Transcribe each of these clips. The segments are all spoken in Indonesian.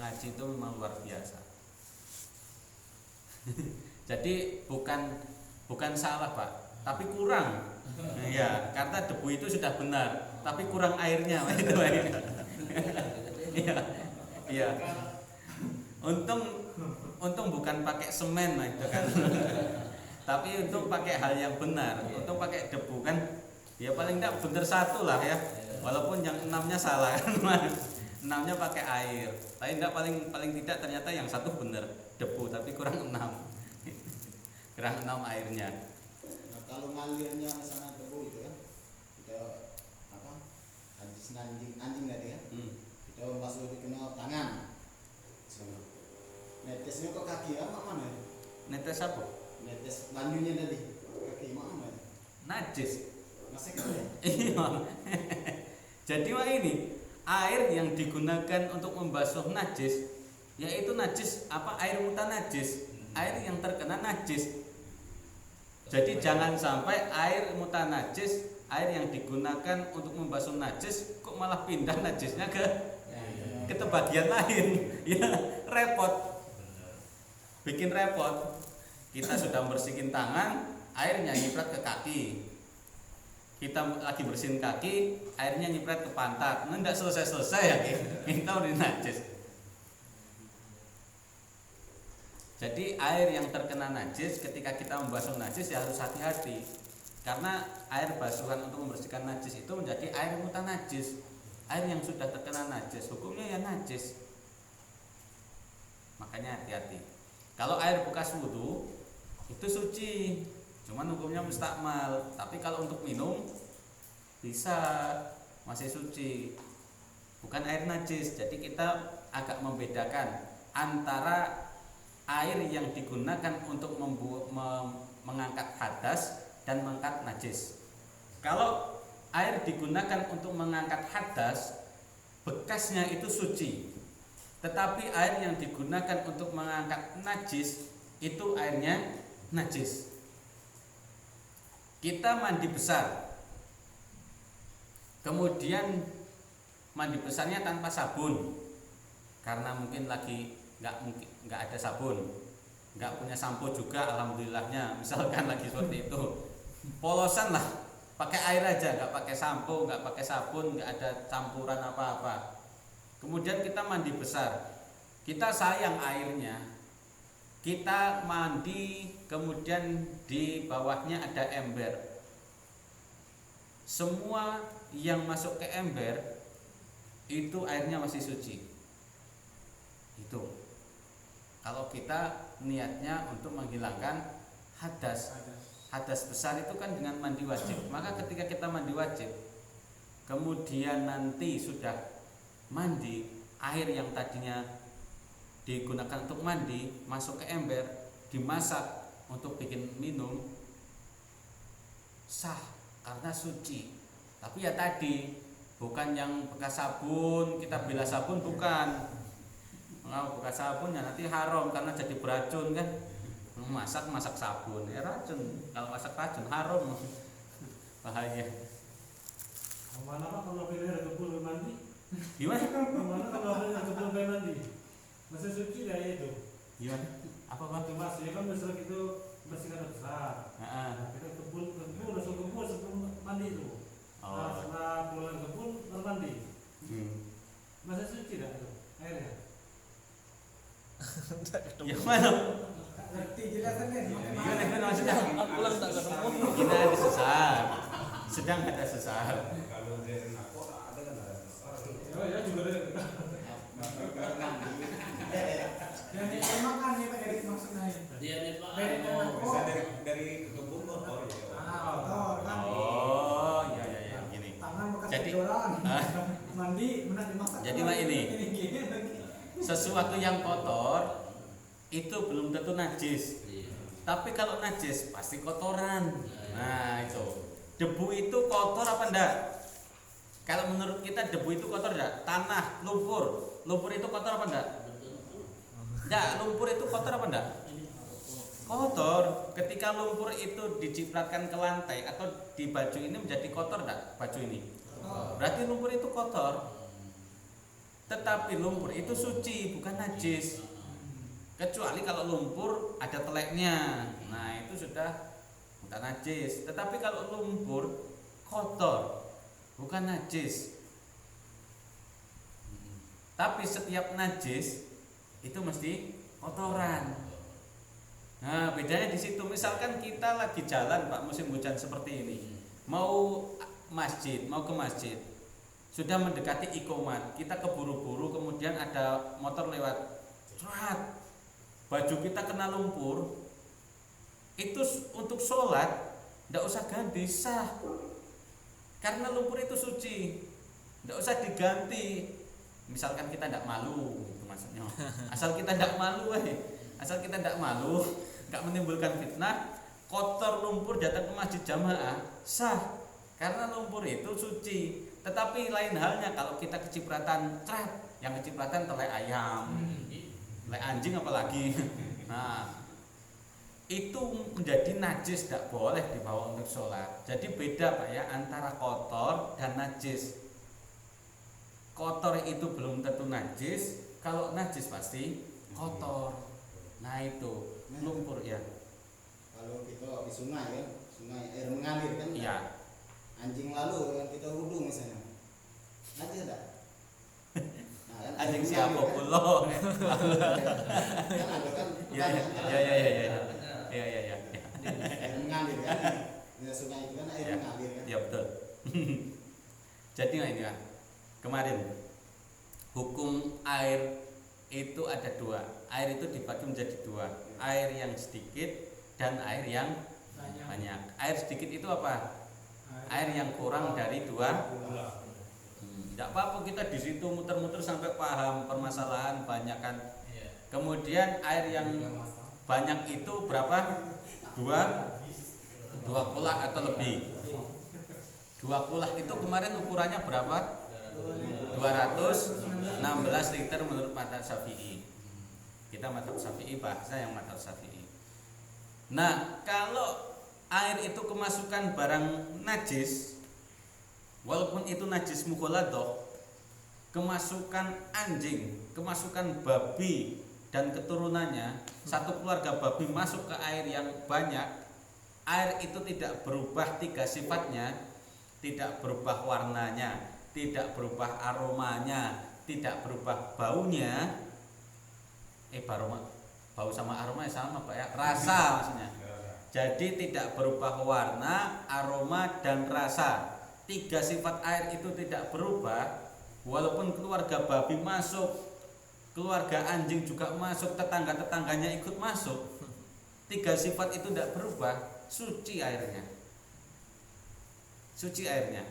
ngaji itu memang luar biasa. Jadi bukan salah Pak, tapi kurang. Ya, karena debu itu sudah benar, tapi kurang airnya itu. Iya, iya. Untung bukan pakai semen lah itu kan. Tapi untuk pakai hal yang benar, untuk pakai debu kan, ya paling tidak bener satu lah ya. Walaupun yang 6-nya salah kan, 6-nya pakai air. Tapi tidak paling tidak ternyata yang satu bener debu, tapi kurang 6. Kurang 6 airnya. Nah, kalau ngalirnya sama debu itu kan, kita apa? Anjing tadi kan, kita masuk dikenal tangan. Netesnya kok kaki apa mana? Netes apa? Netes lanjunya tadi kaki mana? Najis. Masih kan ya? Iya. Jadi wah ini air yang digunakan untuk membasuh najis, yaitu najis apa? Air mutanajis, air yang terkena najis. Jadi jangan sampai air mutanajis, air yang digunakan untuk membasuh najis, kok malah pindah najisnya ke bagian lain. Ya repot. Bikin repot. Kita sudah bersihin tangan, airnya nyiprat ke kaki. Kita lagi bersihin kaki, airnya nyiprat ke pantat. Nah, enggak selesai ya, kita udah najis. Jadi air yang terkena najis ketika kita membasuh najis ya harus hati-hati. Karena air basuhan untuk membersihkan najis itu menjadi air mutanajis. Air yang sudah terkena najis, hukumnya ya najis. Makanya hati-hati. Kalau air bekas wudhu itu suci, cuman hukumnya mustakmal. Tapi kalau untuk minum bisa, masih suci, bukan air najis. Jadi kita agak membedakan antara air yang digunakan untuk mengangkat hadas dan mengangkat najis. Kalau air digunakan untuk mengangkat hadas, bekasnya itu suci. Tetapi air yang digunakan untuk mengangkat najis, itu airnya najis. Kita mandi besar, kemudian mandi besarnya tanpa sabun, karena mungkin lagi nggak ada sabun, nggak punya sampo juga, alhamdulillahnya. Misalkan lagi seperti itu, polosan lah, pakai air aja, nggak pakai sampo, nggak pakai sabun, nggak ada campuran apa-apa. Kemudian kita mandi besar, kita sayang airnya, kita mandi, kemudian di bawahnya ada ember. Semua yang masuk ke ember itu airnya masih suci. Itu kalau kita niatnya untuk menghilangkan hadas. Hadas besar itu kan dengan mandi wajib. Maka ketika kita mandi wajib, kemudian nanti sudah mandi, air yang tadinya digunakan untuk mandi masuk ke ember, dimasak untuk bikin minum, sah karena suci. Tapi ya tadi bukan yang bekas sabun, kita bilas sabun bukan. Kalau bekas sabun ya nanti haram karena jadi beracun kan. Masak sabun ya racun. Kalau masak racun haram. Bahaya. Mana Pak kalau pilih ada kebun mandi? Gimana? Mana kalau ada kebun mandi? Masih suci ya itu. Gimana? Apa Pak? Itu Mas, ya kan besar itu bersihkan besar. Nah, kita kebun masuk kebun sebelum mandi itu. Nah, setelah pulang kebun baru mandi. Masih suci dah itu airnya. Yang mana? Ngerti jelasannya Gimana maksudnya? Aku lang tak ketemu. Kita ada sesar, sedang ada sesar. Kalau dari narkoba ada kan ada besar. Oh ya juga ada. yang dimakan nih Pak Erik maksudnya. Dia nih Pak. Bisa dari kebun motor ya. Kotor kan. Oh, iya gini. Tangan bekas Jadi, kotoran. Mandi benar dimasak. Jadi Pak ini. Sesuatu yang kotor itu belum tentu najis. Tapi kalau najis pasti kotoran. Nah, itu. Debu itu kotor apa enggak? Kalau menurut kita debu itu kotor enggak? Tanah, lumpur. Lumpur itu kotor apa enggak? Enggak, lumpur itu kotor apa enggak? Kotor. Ketika lumpur itu dicipratkan ke lantai atau di baju ini menjadi kotor enggak? Baju ini. Berarti lumpur itu kotor. Tetapi lumpur itu suci, bukan najis. Kecuali kalau lumpur ada teleknya, nah itu sudah bukan najis. Tetapi kalau lumpur kotor, bukan najis. Tapi setiap najis itu mesti kotoran. Nah, bedanya di situ. Misalkan kita lagi jalan Pak musim hujan seperti ini, mau ke masjid, sudah mendekati iqomat, kita keburu-buru, kemudian ada motor lewat, cerat, baju kita kena lumpur, itu untuk sholat tidak usah ganti, sah, karena lumpur itu suci, tidak usah diganti. Misalkan kita tidak malu, itu maksudnya, asal kita tidak malu, asal kita tidak malu, nggak menimbulkan fitnah, kotor lumpur datang ke masjid jamaah, sah, karena lumpur itu suci. Tetapi lain halnya kalau kita kecipratan cerat, yang kecipratan telai ayam, telai anjing apalagi, nah itu menjadi najis, tidak boleh dibawa untuk sholat. Jadi beda Pak ya antara kotor dan najis. Kotor itu belum tentu najis, kalau najis pasti kotor. Nah itu lumpur ya. Kalau kita di sungai ya, sungai air mengalir kan. Iya. Anjing lalu kan kita wudhu misalnya. Najis enggak? Nah, kan Anjing air siapa mengalir, pulau? kan ada kan. Iya. Air mengalir kan. Di sungai itu kan air Ya. mengalir kan. Ya betul. Jadi ini kan kemarin hukum air itu ada dua. Air itu dibagi menjadi dua. Air yang sedikit dan air yang banyak. Air sedikit itu apa? Air yang kurang dari 2. Tidak apa-apa kita di situ muter-muter sampai paham permasalahan banyak kan. Kemudian air yang banyak itu berapa? 2 kulah atau lebih. 2 kulah itu kemarin ukurannya berapa? 216 liter menurut mazhab Syafi'i. Kita mazhab Syafi'i, bahasa yang mazhab Syafi'i. Nah, kalau air itu kemasukan barang najis, walaupun itu najis mughaladah, kemasukan anjing, kemasukan babi dan keturunannya, satu keluarga babi masuk ke air yang banyak, air itu tidak berubah 3 sifatnya, tidak berubah warnanya, tidak berubah aromanya, tidak berubah baunya. Bau sama aroma sama Pak ya, rasa maksudnya. Jadi tidak berubah warna, aroma dan rasa. 3 sifat air itu tidak berubah, walaupun keluarga babi masuk, keluarga anjing juga masuk, tetangga-tetangganya ikut masuk. 3 sifat itu tidak berubah, suci airnya. Suci airnya.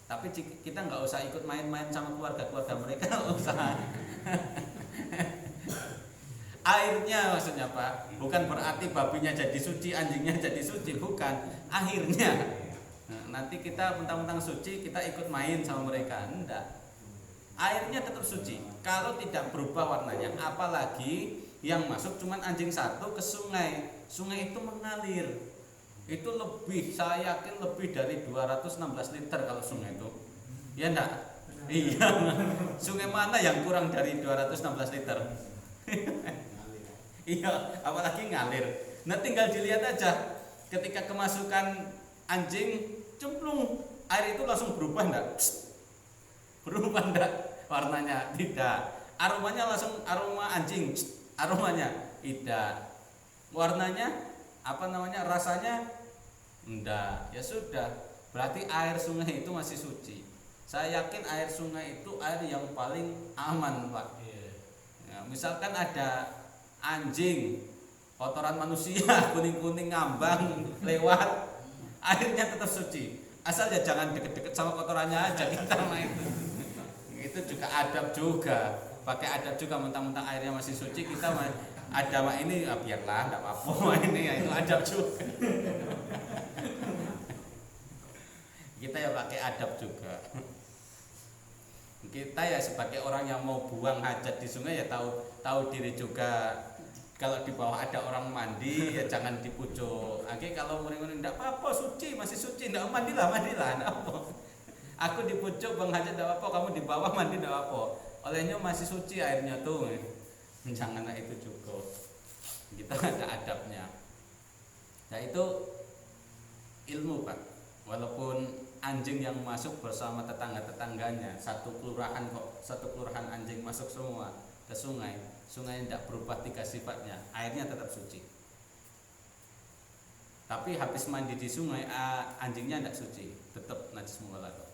Tapi kita nggak usah ikut main-main sama keluarga-keluarga mereka, nggak usah. Airnya maksudnya Pak, bukan berarti babinya jadi suci, anjingnya jadi suci, bukan. Akhirnya, nah, nanti kita mentang-mentang suci kita ikut main sama mereka, enggak. Airnya tetap suci. Kalau tidak berubah warnanya, apalagi yang masuk cuman anjing satu ke sungai, sungai itu mengalir. Itu lebih, saya yakin lebih dari 216 liter kalau sungai itu. Ya enggak? Iya. Sungai mana yang kurang dari 216 liter? Iya, apalagi ngalir. Nah, tinggal dilihat aja. Ketika kemasukan anjing, cemplung, air itu langsung berubah enggak? Berubah enggak warnanya? Tidak. Aromanya langsung aroma anjing. Aromanya tidak. Warnanya rasanya enggak. Ya sudah. Berarti air sungai itu masih suci. Saya yakin air sungai itu air yang paling aman, Pak. Ya, misalkan ada anjing, kotoran manusia, kuning-kuning ngambang lewat, airnya tetap suci. Asal ya jangan deket-deket sama kotorannya aja kita main. Itu juga adab juga. Pakai adab juga, mentang-mentang airnya masih suci kita ada ini ya biarlah enggak apa-apa ini ya, itu adab juga. Kita ya pakai adab juga. Kita ya sebagai orang yang mau buang hajat di sungai ya tahu diri juga. Kalau di bawah ada orang mandi ya jangan di pucuk. Oke, kalau muring-muring enggak apa-apa, suci, masih suci, enggak mandilah, enggak apa. Aku di pucuk bang hajat enggak apa, kamu di bawah mandi enggak apa. olehnya masih suci airnya tuh. Jangan itu juga. Kita ada adabnya. Nah itu ilmu Pak. Walaupun anjing yang masuk bersama tetangga-tetangganya, satu kelurahan anjing masuk semua ke sungai tidak berubah 3 sifatnya, airnya tetap suci. Tapi habis mandi di sungai, anjingnya tidak suci, tetap najis mughalladah.